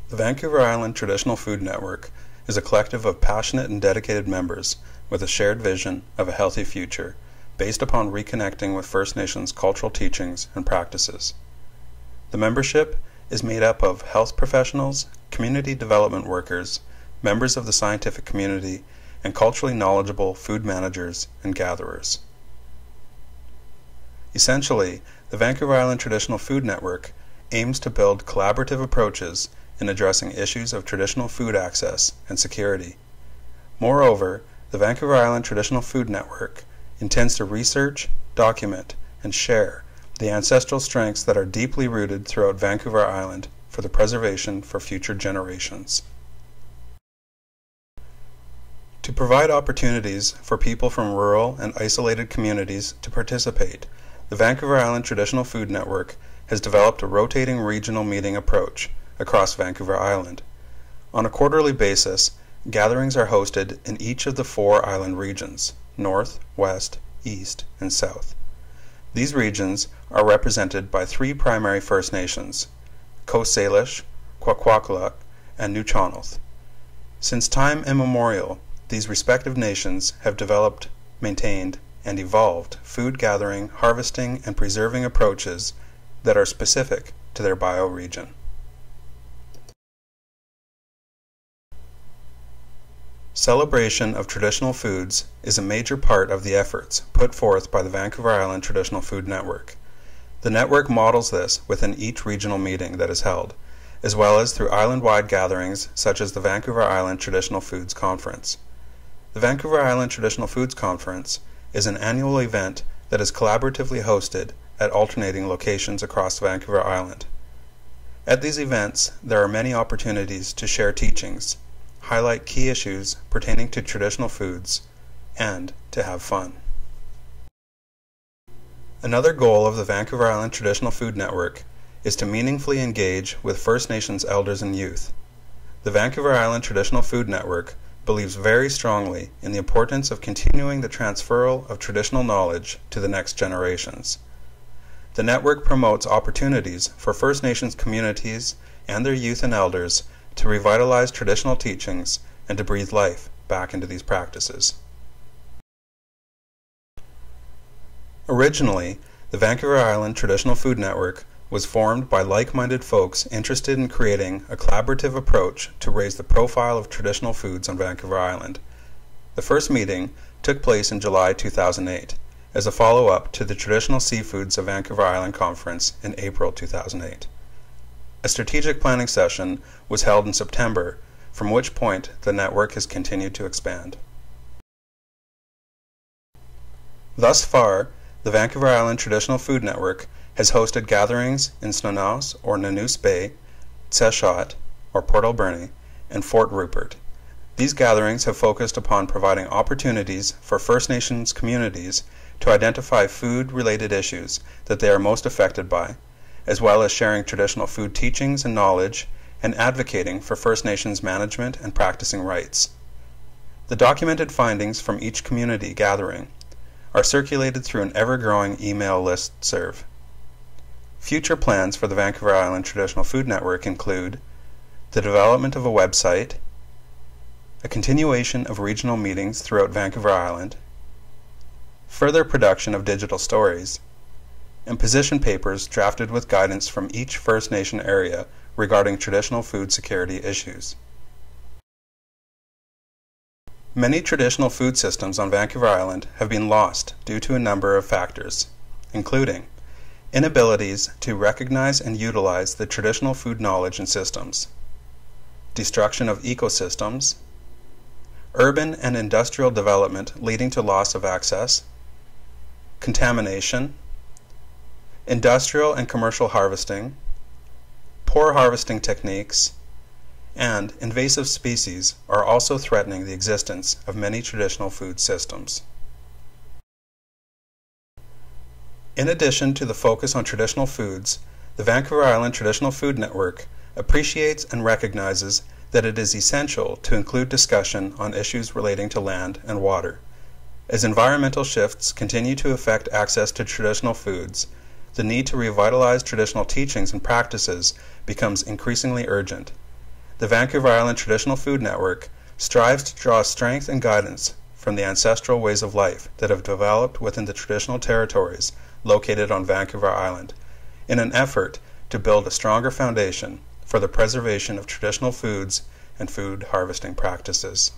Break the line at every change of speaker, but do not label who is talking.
The Vancouver Island Traditional Food Network is a collective of passionate and dedicated members with a shared vision of a healthy future based upon reconnecting with First Nations cultural teachings and practices. The membership is made up of health professionals, community development workers, members of the scientific community, and culturally knowledgeable food managers and gatherers. Essentially, the Vancouver Island Traditional Food Network aims to build collaborative approaches in addressing issues of traditional food access and security. Moreover, the Vancouver Island Traditional Food Network intends to research, document, and share the ancestral strengths that are deeply rooted throughout Vancouver Island for the preservation for future generations. To provide opportunities for people from rural and isolated communities to participate, the Vancouver Island Traditional Food Network has developed a rotating regional meeting approach across Vancouver Island. On a quarterly basis, gatherings are hosted in each of the 4 island regions, North, West, East, and South. These regions are represented by 3 primary First Nations, Coast Salish, Kwakwaka'wakw, and Nuu-chah-nulth. Since time immemorial, these respective nations have developed, maintained, and evolved food gathering, harvesting, and preserving approaches that are specific to their bioregion. Celebration of traditional foods is a major part of the efforts put forth by the Vancouver Island Traditional Food Network. The network models this within each regional meeting that is held, as well as through island-wide gatherings such as the Vancouver Island Traditional Foods Conference. The Vancouver Island Traditional Foods Conference is an annual event that is collaboratively hosted at alternating locations across Vancouver Island. At these events, there are many opportunities to share teachings, highlight key issues pertaining to traditional foods, and to have fun. Another goal of the Vancouver Island Traditional Food Network is to meaningfully engage with First Nations elders and youth. The Vancouver Island Traditional Food Network believes very strongly in the importance of continuing the transferal of traditional knowledge to the next generations. The network promotes opportunities for First Nations communities and their youth and elders to revitalize traditional teachings and to breathe life back into these practices. Originally, the Vancouver Island Traditional Food Network was formed by like-minded folks interested in creating a collaborative approach to raise the profile of traditional foods on Vancouver Island. The first meeting took place in July 2008 as a follow-up to the Traditional Seafoods of Vancouver Island Conference in April 2008. A strategic planning session was held in September, from which point the network has continued to expand. Thus far, the Vancouver Island Traditional Food Network has hosted gatherings in Snunnaws or Nanoose Bay, Tsetchot or Port Alberni, and Fort Rupert. These gatherings have focused upon providing opportunities for First Nations communities to identify food-related issues that they are most affected by, as well as sharing traditional food teachings and knowledge, and advocating for First Nations management and practicing rights. The documented findings from each community gathering are circulated through an ever-growing email listserv. Future plans for the Vancouver Island Traditional Food Network include the development of a website, a continuation of regional meetings throughout Vancouver Island, further production of digital stories, and position papers drafted with guidance from each First Nation area regarding traditional food security issues. Many traditional food systems on Vancouver Island have been lost due to a number of factors, including inabilities to recognize and utilize the traditional food knowledge and systems, destruction of ecosystems, urban and industrial development leading to loss of access, contamination, industrial and commercial harvesting, poor harvesting techniques, and invasive species are also threatening the existence of many traditional food systems. In addition to the focus on traditional foods, the Vancouver Island Traditional Food Network appreciates and recognizes that it is essential to include discussion on issues relating to land and water. As environmental shifts continue to affect access to traditional foods, the need to revitalize traditional teachings and practices becomes increasingly urgent. The Vancouver Island Traditional Food Network strives to draw strength and guidance from the ancestral ways of life that have developed within the traditional territories located on Vancouver Island, in an effort to build a stronger foundation for the preservation of traditional foods and food harvesting practices.